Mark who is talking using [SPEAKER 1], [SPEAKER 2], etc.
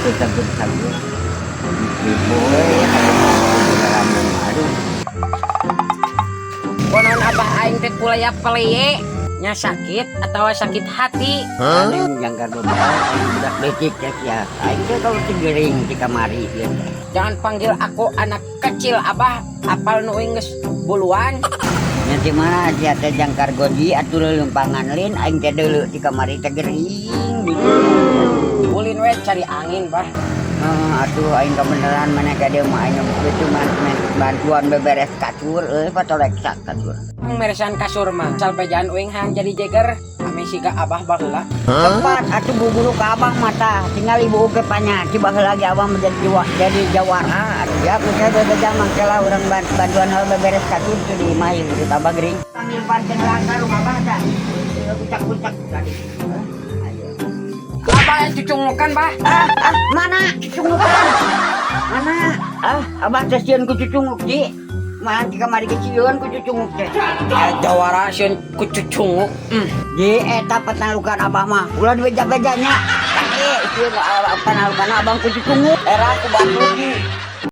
[SPEAKER 1] itu sabun-sabun. Boy, aduh.
[SPEAKER 2] Konon abah aing teh kulaya peleye nya sakit atau sakit hati.
[SPEAKER 1] Aing jangkar beberapa budak becik ya. Aing teh kalau tigering di kamari ya.
[SPEAKER 2] Jangan panggil aku anak kecil abah, apal nu geus buluan.
[SPEAKER 1] Nanti mana dia teh jangkar goji atur lempangan lin aing teh deuleu di kamari teh gering.
[SPEAKER 2] Ulin we cari angin bah.
[SPEAKER 1] Atuh aing kebenaran mana gade mah aing cuma bantuan beberes kasur patolek sak kasur.
[SPEAKER 2] Meresan kasur mah salpejan uing hang jadi jeger ame siga abah baheula.
[SPEAKER 1] Tepat atuh buburu ka abang mata tinggal ibu ke panya coba lagi abang jadi jawara atuh ya punya beda mangke lah urang bantuan hal beberes kasur tuh di imah ieu tambah gering. Panggil panjen langka rumah abah dah. Kucak-kucak tadi.
[SPEAKER 2] Abah yang cucungukan bah.
[SPEAKER 1] Mana cucungukan? Mana? Abah teh sieun ku cucunguk di. Malah di kamari kecileuan ku cucunguk teh.
[SPEAKER 2] Jawara sieun ku cucunguk.
[SPEAKER 1] Di eta panalukan abah mah. Ulah beja-bejanya. Sieun panalukan abang ku cucunguk. Era ku bantu di.